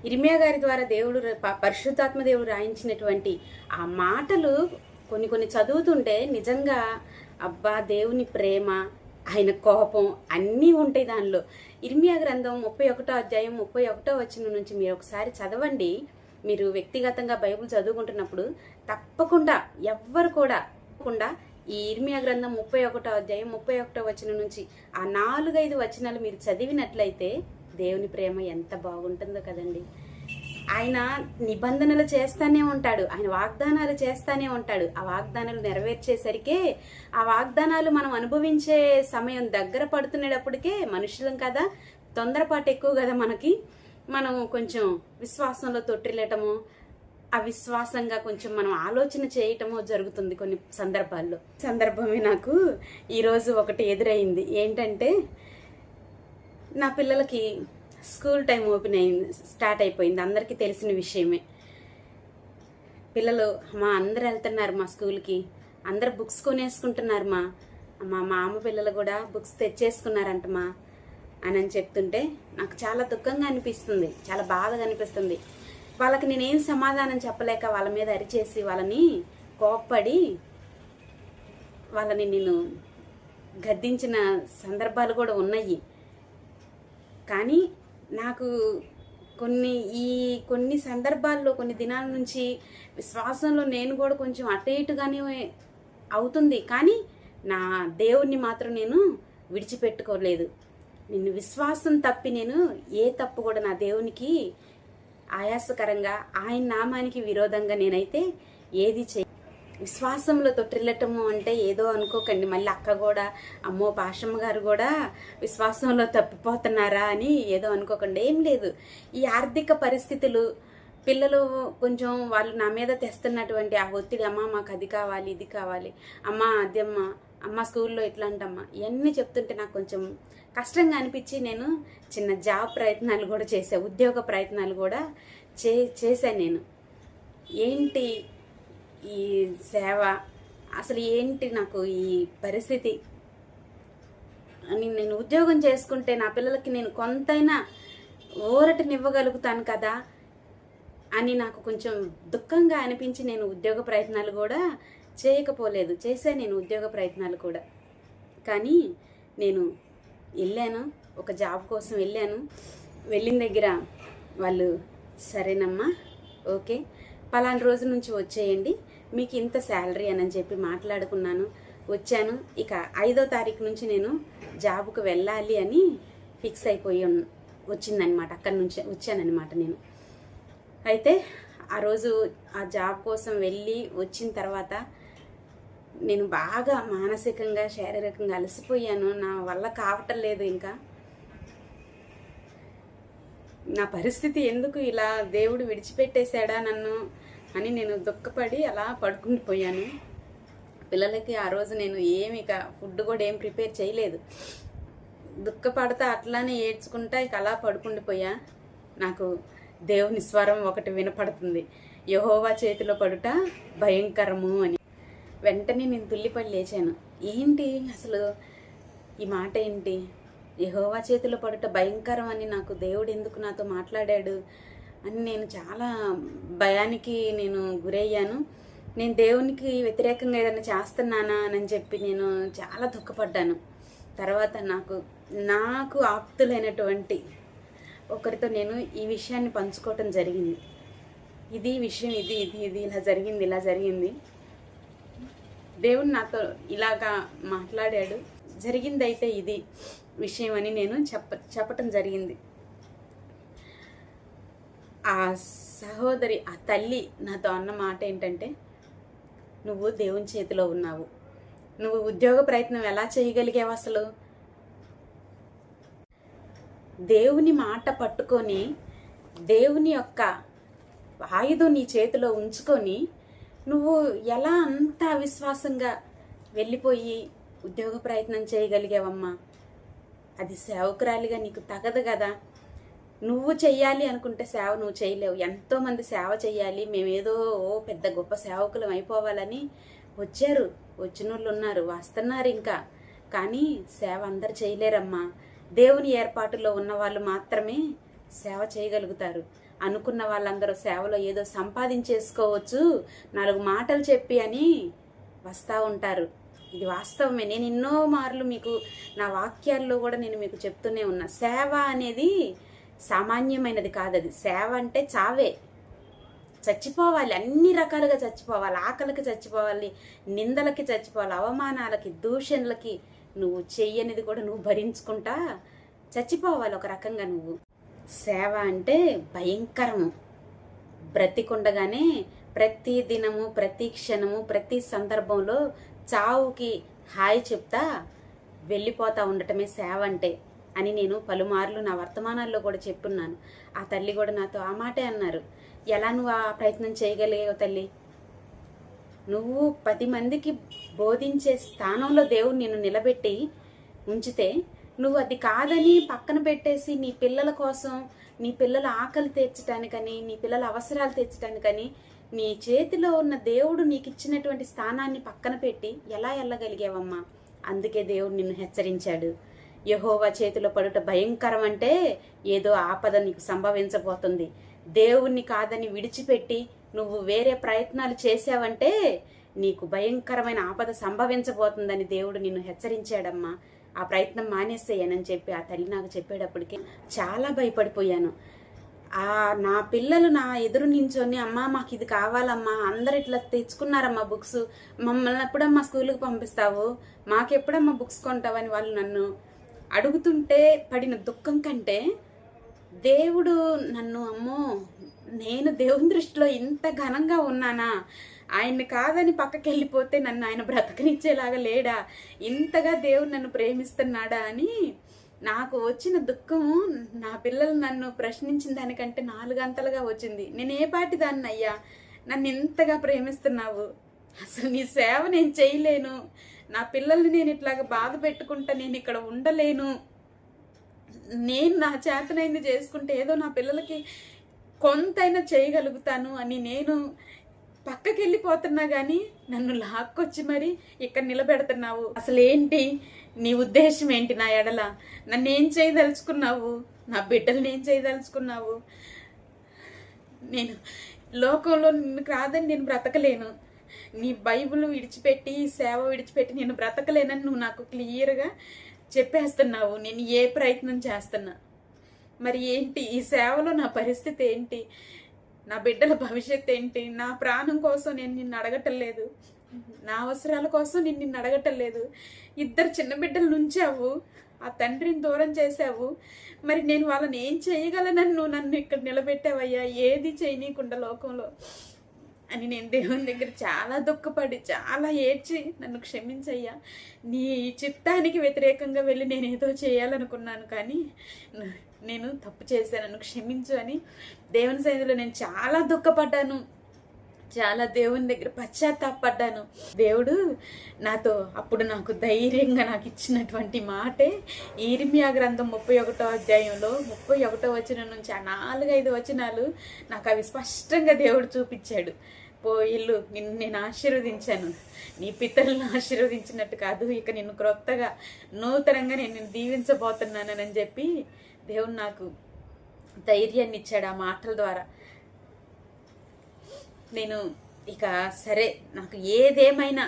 ఇర్మియా గారి ద్వారా దేవుడు పరిశుద్ధాత్మ దేవుడు రాయించినటువంటి ఆ మాటలు కొన్ని కొన్ని చదువుతుంటే నిజంగా అబ్బా దేవుని ప్రేమ, ఆయన కోపం అన్నీ ఉంటాయి దానిలో. ఇర్మియా గ్రంథం 31వ అధ్యాయం 31వ వచనం నుంచి మీరు ఒకసారి చదవండి. మీరు వ్యక్తిగతంగా బైబిల్ చదువుకుంటున్నప్పుడు తప్పకుండా ఎవ్వరు కూడా ఈ ఇర్మియా గ్రంథం 31వ అధ్యాయం 31వ వచనం నుంచి ఆ 4-5 వచనాలు మీరు చదివినట్లయితే దేవుని ప్రేమ ఎంత బాగుంటుందో కదండి. ఆయన నిబంధనలు చేస్తానే ఉంటాడు, ఆయన వాగ్దానాలు చేస్తానే ఉంటాడు. ఆ వాగ్దానాలు నెరవేర్చేసరికే ఆ వాగ్దానాలు మనం అనుభవించే సమయం దగ్గర పడుతున్నప్పటికే మనుషులం కదా, తొందరపాటు ఎక్కువ కదా మనకి. మనం కొంచెం విశ్వాసంలో తొట్టిల్లటము, అవిశ్వాసంగా కొంచెం మనం ఆలోచన చేయటమో జరుగుతుంది కొన్ని సందర్భాల్లో. సందర్భమే నాకు ఈరోజు ఒకటి ఎదురైంది. ఏంటంటే నా పిల్లలకి స్కూల్ టైం స్టార్ట్ అయిపోయింది, అందరికీ తెలిసిన విషయమే. పిల్లలు అందరు వెళ్తున్నారు మా స్కూల్కి, అందరు బుక్స్ కొనేసుకుంటున్నారు మా మామ పిల్లలు కూడా బుక్స్ తెచ్చేసుకున్నారంటమా అని చెప్తుంటే నాకు చాలా దుఃఖంగా అనిపిస్తుంది, చాలా బాధగా అనిపిస్తుంది. వాళ్ళకి నేనేం సమాధానం చెప్పలేక వాళ్ళ మీద అరిచేసి వాళ్ళని కోప్పడి వాళ్ళని నేను గద్దించిన సందర్భాలు కూడా ఉన్నాయి. కానీ నాకు కొన్ని సందర్భాల్లో కొన్ని దినాల నుంచి విశ్వాసంలో నేను కూడా కొంచెం అటు ఇటుగానే అవుతుంది. కానీ నా దేవుణ్ణి మాత్రం నేను విడిచిపెట్టుకోలేదు. నేను విశ్వాసం తప్పి నేను ఏ తప్పు కూడా నా దేవునికి ఆయాసకరంగా, ఆయన నామానికి విరోధంగా నేనైతే ఏది విశ్వాసంలో తొట్టిల్లటము అంటే ఏదో అనుకోకండి. మళ్ళీ అక్క కూడా, అమ్మో పాషమ్మ గారు కూడా విశ్వాసంలో తప్పిపోతున్నారా అని ఏదో అనుకోకండి. ఏం లేదు, ఈ ఆర్థిక పరిస్థితులు, పిల్లలు కొంచెం వాళ్ళు నా మీద తెస్తున్నటువంటి ఆ ఒత్తిడి, అమ్మ మాకు అది కావాలి ఇది కావాలి, అమ్మ అదమ్మ, అమ్మ స్కూల్లో ఇట్లా అంటమ్మా, ఇవన్నీ చెప్తుంటే నాకు కొంచెం కష్టంగా అనిపించి నేను చిన్న జాబ్ ప్రయత్నాలు కూడా చేశాను, ఉద్యోగ ప్రయత్నాలు కూడా చేశాను. నేను ఏంటి ఈ సేవ, అసలు ఏంటి నాకు ఈ పరిస్థితి అని, నేను ఉద్యోగం చేసుకుంటే నా పిల్లలకి నేను కొంతైనా ఊరటనివ్వగలుగుతాను కదా అని నాకు కొంచెం దుఃఖంగా అనిపించి నేను ఉద్యోగ ప్రయత్నాలు కూడా చేయకపోలేదు. చేశాను నేను ఉద్యోగ ప్రయత్నాలు కూడా. కానీ నేను వెళ్ళాను, ఒక జాబ్ కోసం వెళ్ళాను. వెళ్ళిన దగ్గర వాళ్ళు సరేనమ్మా ఓకే పలానా రోజు నుంచి వచ్చేయండి, మీకు ఇంత శాలరీ అని చెప్పి మాట్లాడుకున్నాను. వచ్చాను. ఇక 5వ తారీఖు నుంచి నేను జాబ్కు వెళ్ళాలి అని ఫిక్స్ అయిపోయి వచ్చిందనమాట. అక్కడి నుంచి వచ్చానమాట నేను. అయితే ఆ రోజు ఆ జాబ్ కోసం వెళ్ళి వచ్చిన తర్వాత నేను బాగా మానసికంగా శారీరకంగా అలసిపోయాను. నా వల్ల కావటం లేదు. ఇంకా నా పరిస్థితి ఎందుకు ఇలా దేవుడు విడిచిపెట్టేశాడా నన్ను అని నేను దుఃఖపడి అలా పడుకుండిపోయాను. పిల్లలకి ఆ రోజు నేను ఇక ఫుడ్ కూడా ఏం ప్రిపేర్ చేయలేదు. దుఃఖపడతా అట్లానే ఏడ్చుకుంటా ఇక అలా పడుకుండిపోయా. నాకు దేవుని స్వరం ఒకటి వినపడుతుంది, యెహోవా చేతిలో పడుట భయంకరము అని. వెంటనే నేను తుల్లిపడి లేచాను. ఏంటి అసలు ఈ మాట ఏంటి, యెహోవా చేతిలో పడుట భయంకరం అని నాకు దేవుడు ఎందుకు నాతో మాట్లాడాడు అని నేను చాలా భయానికి నేను గురయ్యాను. నేను దేవునికి వ్యతిరేకంగా ఏదైనా చేస్తున్నానా అని చెప్పి నేను చాలా దుఃఖపడ్డాను. తర్వాత నాకు ఆప్తులైనటువంటి ఒకరితో నేను ఈ విషయాన్ని పంచుకోవటం జరిగింది. ఇది విషయం, ఇది ఇలా జరిగింది, దేవుడు నాతో ఇలాగా మాట్లాడాడు, జరిగిందైతే ఇది విషయం అని నేను చెప్పటం జరిగింది. ఆ సహోదరి, ఆ తల్లి నాతో అన్న మాట ఏంటంటే, నువ్వు దేవుని చేతిలో ఉన్నావు, నువ్వు ఉద్యోగ ప్రయత్నం ఎలా చేయగలిగావు, అసలు దేవుని మాట పట్టుకొని దేవుని యొక్క ఆయుధం నీ చేతిలో ఉంచుకొని నువ్వు ఎలా అంత అవిశ్వాసంగా వెళ్ళిపోయి ఉద్యోగ ప్రయత్నం చేయగలిగావమ్మా, అది సేవకురాలిగా నీకు తగదు కదా, నువ్వు చెయ్యాలి అనుకుంటే సేవ నువ్వు చేయలేవు. ఎంతోమంది సేవ చెయ్యాలి, మేమేదో పెద్ద గొప్ప సేవకులం అయిపోవాలని వచ్చిన వాళ్ళు ఉన్నారు, వస్తున్నారు ఇంకా. కానీ సేవ అందరు చేయలేరమ్మా, దేవుని ఏర్పాటులో ఉన్న వాళ్ళు మాత్రమే సేవ చేయగలుగుతారు. అనుకున్న వాళ్ళందరూ సేవలో ఏదో సంపాదించేసుకోవచ్చు 4 మాటలు చెప్పి అని వస్తూ ఉంటారు. ఇది వాస్తవమే. నేను ఎన్నో మార్లు మీకు నా వాక్యాల్లో కూడా నేను మీకు చెప్తూనే ఉన్నా. సేవ అనేది సామాన్యమైనది కాదు. అది సేవ అంటే చావే. చచ్చిపోవాలి, అన్ని రకాలుగా చచ్చిపోవాలి. ఆకలికి చచ్చిపోవాలి, నిందలకి చచ్చిపోవాలి, అవమానాలకి, దూషణలకి నువ్వు చెయ్యనిది కూడా నువ్వు భరించుకుంటా చచ్చిపోవాలి ఒక రకంగా. నువ్వు సేవ అంటే భయంకరము. బ్రతికుండగానే ప్రతి దినము, ప్రతి క్షణము, ప్రతి సందర్భంలో చావుకి హాయ్ చెప్తా వెళ్ళిపోతా ఉండటమే సేవ అంటే అని నేను పలుమార్లు నా వర్తమానాల్లో కూడా చెప్పున్నాను. ఆ తల్లి కూడా నాతో ఆ మాటే అన్నారు. ఎలా నువ్వు ఆ ప్రయత్నం చేయగలిగావు తల్లి? నువ్వు 10 మందికి బోధించే స్థానంలో దేవుడు నిన్ను నిలబెట్టి ఉంచితే నువ్వు అది కాదని పక్కన పెట్టేసి నీ పిల్లల కోసం, నీ పిల్లల ఆకలి తీర్చడానికని, నీ పిల్లల అవసరాలు తీర్చడానికని నీ చేతిలో ఉన్న దేవుడు నీకు ఇచ్చినటువంటి స్థానాన్ని పక్కన పెట్టి ఎలా వెళ్ళగలిగావమ్మా? అందుకే దేవుడు నిన్ను హెచ్చరించాడు. యెహోవా చేతిలో పడుట భయంకరం అంటే ఏదో ఆపద నీకు సంభవించబోతుంది. దేవుణ్ణి కాదని విడిచిపెట్టి నువ్వు వేరే ప్రయత్నాలు చేసావంటే నీకు భయంకరమైన ఆపద సంభవించబోతుందని దేవుడు నిన్ను హెచ్చరించాడమ్మా. ఆ ప్రయత్నం మానేసేయనని చెప్పి ఆ తల్లి నాకు చెప్పేటప్పటికి చాలా భయపడిపోయాను. నా పిల్లలు నా ఎదురు నించొని అమ్మా మాకు ఇది కావాలమ్మా, అందరు ఇట్లా తెచ్చుకున్నారమ్మా బుక్స్, మమ్మల్ని ఎప్పుడమ్మా స్కూల్కి పంపిస్తావు, మాకెప్పుడమ్మా బుక్స్ కొంటావని వాళ్ళు నన్ను అడుగుతుంటే పడిన దుఃఖం కంటే దేవుడు నన్ను, అమ్మో నేను దేవుని దృష్టిలో ఇంత ఘనంగా ఉన్నానా, ఆయన్ని కాదని పక్కకి వెళ్ళిపోతే నన్ను ఆయన బ్రతకనిచ్చేలాగా లేడా, ఇంతగా దేవుడు నన్ను ప్రేమిస్తున్నాడా అని నాకు వచ్చిన దుఃఖము నా పిల్లలు నన్ను ప్రశ్నించిన దానికంటే 4 అంతలుగా వచ్చింది. నేను ఏ పాటి దాన్ని అయ్యా, నన్ను ఇంతగా ప్రేమిస్తున్నావు, అసలు నీ సేవ నేను చేయలేను, నా పిల్లల్ని నేను ఇట్లాగా బాధ పెట్టుకుంటా నేను ఇక్కడ ఉండలేను, నేను నా చేతనైంది చేసుకుంటే ఏదో నా పిల్లలకి కొంతైనా చేయగలుగుతాను అని నేను పక్కకి వెళ్ళిపోతున్నా కానీ నన్ను లాక్కొచ్చి మరి ఇక్కడ నిలబెడుతున్నావు. అసలు ఏంటి నీ ఉద్దేశం ఏంటి నా ఎడల? నన్ను ఏం చేయదలుచుకున్నావు? నా బిడ్డల్ని ఏం చేయదలుచుకున్నావు? నేను లోకంలో నిన్ను కాదని నేను బ్రతకలేను, నీ బైబిల్ విడిచిపెట్టి సేవ విడిచిపెట్టి నేను బ్రతకలేనని నువ్వు నాకు క్లియర్గా చెప్పేస్తున్నావు. నేను ఏ ప్రయత్నం చేస్తున్నా మరి ఏంటి? ఈ సేవలో నా పరిస్థితి ఏంటి? నా బిడ్డల భవిష్యత్తు ఏంటి? నా ప్రాణం కోసం నేను నిన్ను అడగటం లేదు, నా అవసరాల కోసం నేను నిన్ను అడగటం లేదు. 2 చిన్న బిడ్డలు నుంచావు, ఆ తండ్రిని దూరం చేసావు, మరి నేను వాళ్ళని ఏం చేయగలనని నువ్వు నన్ను ఇక్కడ నిలబెట్టావయ్యా, ఏది చేయనీయకుండా లోకంలో అని నేను దేవుని దగ్గర చాలా దుఃఖపడి చాలా ఏడ్చి నన్ను క్షమించయ్యా, నీ చిత్తానికి వ్యతిరేకంగా వెళ్ళి నేను ఏదో చేయాలనుకున్నాను కానీ నేను తప్పు చేశాను, నన్ను క్షమించు అని దేవుని సన్నిధిలో నేను చాలా దుఃఖపడ్డాను, చాలా దేవుని దగ్గర పశ్చాత్తాపడ్డాను. దేవుడు నాతో అప్పుడు నాకు ధైర్యంగా నాకు ఇచ్చినటువంటి మాటే ఇర్మియా గ్రంథం 31వ అధ్యాయంలో 31వ వచనం నుంచి ఆ 4-5 వచనాలు నాకు అవి స్పష్టంగా దేవుడు చూపించాడు. ఇల్లు నిన్ను నేను ఆశీర్వదించాను, నీ పితరులను ఆశీర్వదించినట్టు కాదు, ఇక నిన్ను క్రొత్తగా నూతనంగా నేను నిన్ను దీవించబోతున్నానని చెప్పి దేవుడు నాకు ధైర్యాన్ని ఇచ్చాడు ఆ మాటల ద్వారా. నేను ఇక సరే, నాకు ఏదేమైనా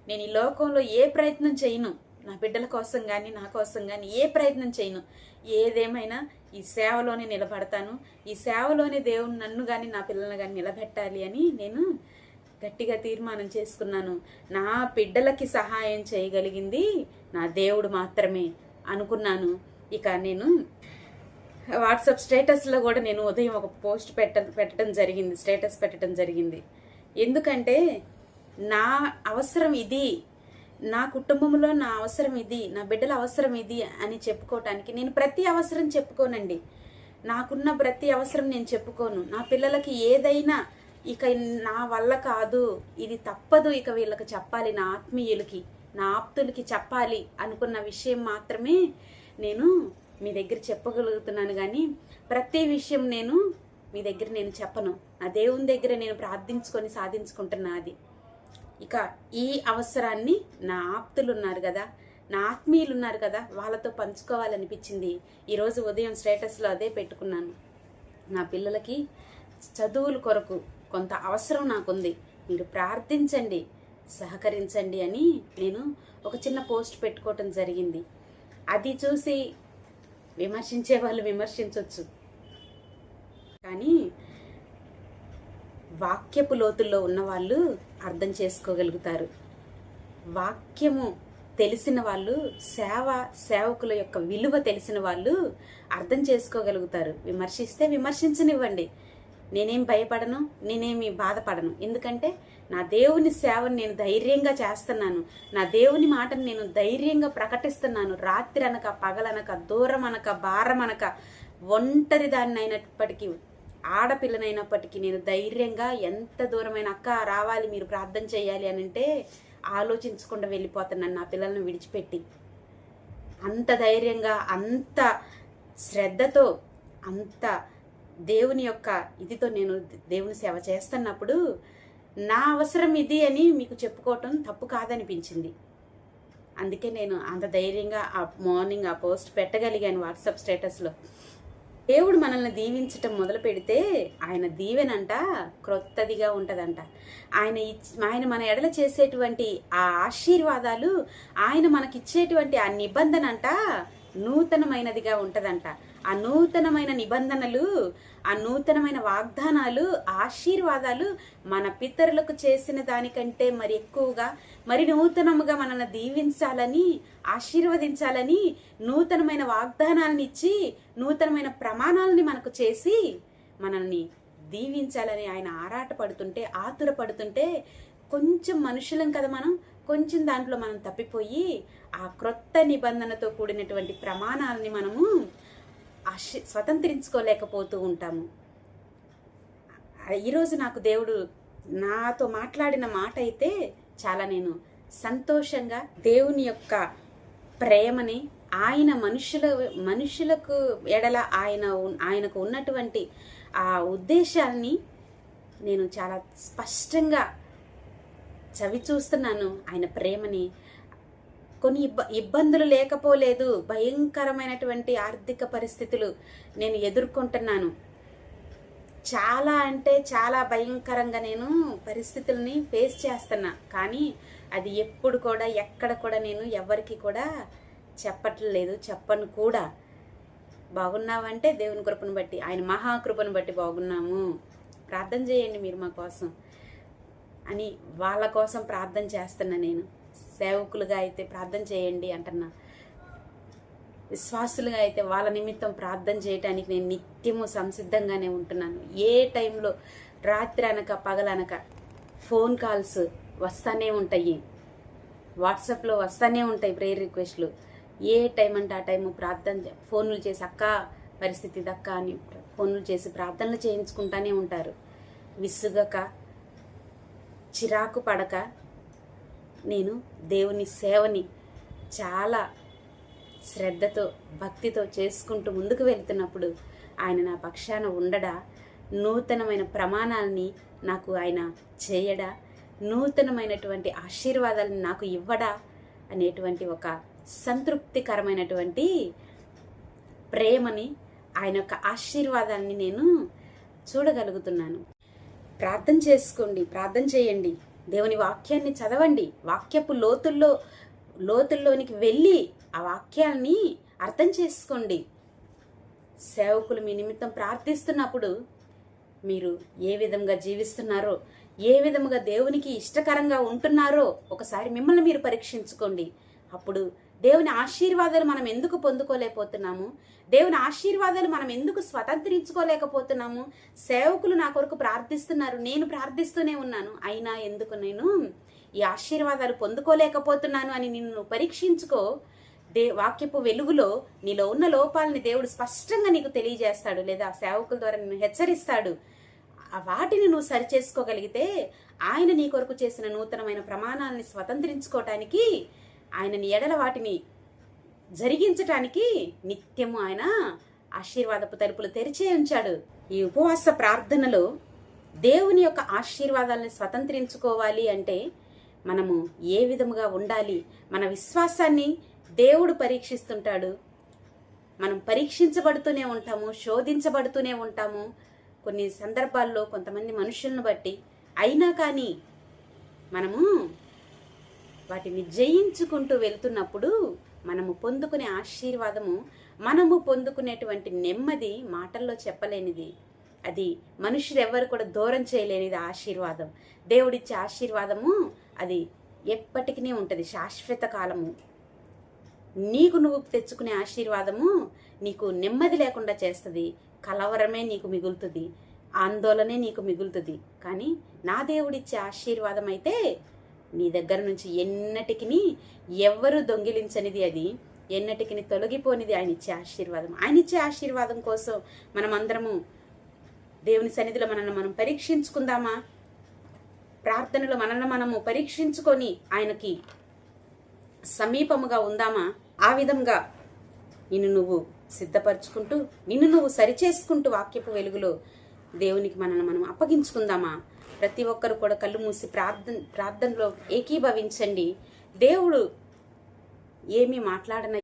నేను ఈ లోకంలో ఏ ప్రయత్నం చేయను, నా బిడ్డల కోసం కానీ నా కోసం కానీ ఏ ప్రయత్నం చేయను, ఏదేమైనా ఈ సేవలోనే నిలబడతాను, ఈ సేవలోనే దేవుడు నన్ను కానీ నా పిల్లల్ని కానీ నిలబెట్టాలి అని నేను గట్టిగా తీర్మానం చేసుకున్నాను. నా బిడ్డలకి సహాయం చేయగలిగింది నా దేవుడు మాత్రమే అనుకున్నాను. ఇక నేను వాట్సాప్ స్టేటస్లో కూడా నేను ఉదయం ఒక పోస్ట్ పెట్టడం జరిగింది, స్టేటస్ పెట్టడం జరిగింది. ఎందుకంటే నా అవసరం ఇది, నా కుటుంబంలో నా అవసరం ఇది, నా బిడ్డల అవసరం ఇది అని చెప్పుకోవటానికి నేను ప్రతి అవసరం చెప్పుకోనండి. నాకున్న ప్రతి అవసరం నేను చెప్పుకోను. నా పిల్లలకి ఏదైనా ఇక నా వల్ల కాదు, ఇది తప్పదు, ఇక వీళ్ళకి చెప్పాలి, నా ఆత్మీయులకి నా ఆప్తులకి చెప్పాలి అనుకున్న విషయం మాత్రమే నేను మీ దగ్గర చెప్పగలుగుతున్నాను. కానీ ప్రతి విషయం నేను మీ దగ్గర నేను చెప్పను. ఆ దేవుని దగ్గర నేను ప్రార్థించుకొని సాధించుకుంటున్నా అది. ఇక ఈ అవసరాన్ని నా ఆప్తులు ఉన్నారు కదా, నా ఆత్మీయులు ఉన్నారు కదా, వాళ్ళతో పంచుకోవాలనిపించింది. ఈరోజు ఉదయం స్టేటస్లో అదే పెట్టుకున్నాను. నా పిల్లలకి చదువుల కొరకు కొంత అవసరం నాకుంది, మీరు ప్రార్థించండి, సహకరించండి అని నేను ఒక చిన్న పోస్ట్ పెట్టుకోవటం జరిగింది. అది చూసి విమర్శించే వాళ్ళు విమర్శించవచ్చు, కానీ వాక్యపు లోతుల్లో ఉన్నవాళ్ళు అర్థం చేసుకోగలుగుతారు. వాక్యము తెలిసిన వాళ్ళు, సేవకుల యొక్క విలువ తెలిసిన వాళ్ళు అర్థం చేసుకోగలుగుతారు. విమర్శిస్తే విమర్శించనివ్వండి, నేనేం భయపడను, నేనేమి బాధపడను. ఎందుకంటే నా దేవుని సేవను నేను ధైర్యంగా చేస్తున్నాను, నా దేవుని మాటను నేను ధైర్యంగా ప్రకటిస్తున్నాను. రాత్రి అనక, పగలనక, దూరం అనక, భారం అనక, ఒంటరి దాన్ని అయినప్పటికీ, ఆడపిల్లనైనప్పటికీ నేను ధైర్యంగా ఎంత దూరమైన అక్క రావాలి, మీరు ప్రార్థన చేయాలి అని అంటే ఆలోచించకుండా వెళ్ళిపోతున్నాను నా పిల్లలను విడిచిపెట్టి. అంత ధైర్యంగా, అంత శ్రద్ధతో, అంత దేవుని యొక్క ఇదితో నేను దేవుని సేవ చేస్తున్నప్పుడు నా అవసరం ఇది అని మీకు చెప్పుకోవటం తప్పు కాదనిపించింది. అందుకే నేను అంత ధైర్యంగా ఆ మార్నింగ్ ఆ పోస్ట్ పెట్టగలిగాను వాట్సాప్ స్టేటస్లో. దేవుడు మనల్ని దీవించటం మొదలు పెడితే ఆయన దీవెనంట క్రొత్తదిగా ఉంటుందంట. ఆయన మన ఎడల చేసేటువంటి ఆ ఆశీర్వాదాలు, ఆయన మనకిచ్చేటువంటి ఆ నిబంధన అంట నూతనమైనదిగా ఉంటుందంట. ఆ నూతనమైన నిబంధనలు, ఆ నూతనమైన వాగ్దానాలు, ఆశీర్వాదాలు మన పితరులకు చేసిన దానికంటే మరి ఎక్కువగా, మరి నూతనముగా మనల్ని దీవించాలని, ఆశీర్వదించాలని, నూతనమైన వాగ్దానాలను ఇచ్చి, నూతనమైన ప్రమాణాలని మనకు చేసి మనల్ని దీవించాలని ఆయన ఆరాటపడుతుంటే, ఆతురపడుతుంటే, కొంచెం మనుషులం కదా మనం, కొంచెం దాంట్లో మనం తప్పిపోయి ఆ క్రొత్త నిబంధనతో కూడినటువంటి ప్రమాణాలని మనము స్వతంత్రించుకోలేకపోతూ ఉంటాము. ఈరోజు నాకు దేవుడు నాతో మాట్లాడిన మాట అయితే చాలా నేను సంతోషంగా దేవుని ప్రేమని, ఆయన మనుషులకు ఎడల ఆయనకు ఉన్నటువంటి ఆ ఉద్దేశాన్ని నేను చాలా స్పష్టంగా చవి చూస్తున్నాను. ఆయన ప్రేమని కొన్ని ఇబ్బందులు లేకపోలేదు, భయంకరమైనటువంటి ఆర్థిక పరిస్థితులు నేను ఎదుర్కొంటున్నాను. చాలా అంటే చాలా భయంకరంగా నేను పరిస్థితుల్ని ఫేస్ చేస్తున్నా. కానీ అది ఎప్పుడు కూడా, ఎక్కడ కూడా నేను ఎవరికి కూడా చెప్పట్లేదు, చెప్పను కూడా. బాగున్నావంటే దేవుని కృపను బట్టి, ఆయన మహాకృపను బట్టి బాగున్నాము, ప్రార్థన చేయండి మీరు మా కోసం అని వాళ్ళ కోసం ప్రార్థన చేస్తున్నా. నేను సేవకులుగా అయితే ప్రార్థన చేయండి అంటున్నా, విశ్వాసులుగా అయితే వాళ్ళ నిమిత్తం ప్రార్థన చేయటానికి నేను నిత్యము సంసిద్ధంగానే ఉంటున్నాను. ఏ టైంలో, రాత్రి అనక పగలనక ఫోన్ కాల్స్ వస్తూనే ఉంటాయి, వాట్సాప్లో వస్తూనే ఉంటాయి ప్రేయర్ రిక్వెస్ట్లు. ఏ టైం అంటే ఆ టైము ప్రార్థన, ఫోన్లు చేసి అక్క పరిస్థితి దక్క అని ఫోన్లు చేసి ప్రార్థనలు చేయించుకుంటానే ఉంటారు. విసుగక, చిరాకు పడక నేను దేవుని సేవని చాలా శ్రద్ధతో, భక్తితో చేసుకుంటూ ముందుకు వెళ్తున్నప్పుడు ఆయన నా పక్షాన ఉండడా, నూతనమైన ప్రమాణాలని నాకు ఆయన చేయడా, నూతనమైనటువంటి ఆశీర్వాదాలను నాకు ఇవ్వడా అనేటువంటి ఒక సంతృప్తికరమైనటువంటి ప్రేమని, ఆయన యొక్క ఆశీర్వాదాన్ని నేను చూడగలుగుతున్నాను. ప్రార్థన చేసుకోండి, ప్రార్థన చేయండి, దేవుని వాక్యాన్ని చదవండి, వాక్యపు లోతుల్లోనికి వెళ్ళి ఆ వాక్యాన్ని అర్థం చేసుకోండి. సేవకులు మీ నిమిత్తం ప్రార్థిస్తున్నప్పుడు మీరు ఏ విధంగా జీవిస్తున్నారో, ఏ విధముగా దేవునికి ఇష్టకరంగా ఉంటున్నారో ఒకసారి మిమ్మల్ని మీరు పరీక్షించుకోండి. అప్పుడు దేవుని ఆశీర్వాదాలు మనం ఎందుకు పొందుకోలేకపోతున్నాము, దేవుని ఆశీర్వాదాలు మనం ఎందుకు స్వతంత్రించుకోలేకపోతున్నాము, సేవకులు నా కొరకు ప్రార్థిస్తున్నారు, నేను ప్రార్థిస్తూనే ఉన్నాను, అయినా ఎందుకు నేను ఈ ఆశీర్వాదాలు పొందుకోలేకపోతున్నాను అని నిన్ను పరీక్షించుకో. వాక్యపు వెలుగులో నీలో ఉన్న లోపాలని దేవుడు స్పష్టంగా నీకు తెలియజేస్తాడు, లేదా సేవకుల ద్వారా నిన్ను హెచ్చరిస్తాడు. వాటిని నువ్వు సరిచేసుకోగలిగితే ఆయన నీ కొరకు చేసిన నూతనమైన ప్రమాణాలని స్వతంత్రించుకోవటానికి, ఆయన నీ ఎడల వాటిని జరిగించటానికి నిత్యము ఆయన ఆశీర్వాదపు తలుపులు తెరిచే ఉంచాడు. ఈ ఉపవాస ప్రార్థనలో దేవుని యొక్క ఆశీర్వాదాలను స్వతంత్రించుకోవాలి అంటే మనము ఏ విధముగా ఉండాలి, మన విశ్వాసాన్ని దేవుడు పరీక్షిస్తుంటాడు. మనం పరీక్షించబడుతూనే ఉంటాము, శోధించబడుతూనే ఉంటాము కొన్ని సందర్భాల్లో కొంతమంది మనుషులను బట్టి. అయినా కానీ మనము వాటిని జయించుకుంటూ వెళ్తున్నప్పుడు మనము పొందుకునే ఆశీర్వాదము, మనము పొందుకునేటువంటి నెమ్మది మాటల్లో చెప్పలేనిది. అది మనుషులు ఎవరు కూడా దూరం చేయలేనిది ఆశీర్వాదం. దేవుడిచ్చే ఆశీర్వాదము అది ఎప్పటికీ ఉంటుంది, శాశ్వత కాలము. నీకు నువ్వు తెచ్చుకునే ఆశీర్వాదము నీకు నెమ్మది లేకుండా చేస్తుంది, కలవరమే నీకు మిగులుతుంది, ఆందోళనే నీకు మిగులుతుంది. కానీ నా దేవుడిచ్చే ఆశీర్వాదం అయితే నీ దగ్గర నుంచి ఎన్నటికి ఎవ్వరూ దొంగిలించనిది, అది ఎన్నటికి తొలగిపోనిది ఆయన ఇచ్చే ఆశీర్వాదం. ఆయన ఇచ్చే ఆశీర్వాదం కోసం మనం అందరము దేవుని సన్నిధిలో మనల్ని మనం పరీక్షించుకుందామా? ప్రార్థనలో మనల్ని మనము పరీక్షించుకొని ఆయనకి సమీపముగా ఉందామా? ఆ విధంగా నిన్ను నువ్వు సిద్ధపరచుకుంటూ, నిన్ను నువ్వు సరిచేసుకుంటూ వాక్యపు వెలుగులో దేవునికి మనల్ని మనం అప్పగించుకుందామా? ప్రతి ఒక్కరు కూడా కళ్ళు మూసి ప్రార్థనలో ఏకీభవించండి. దేవుడు ఏమీ మాట్లాడన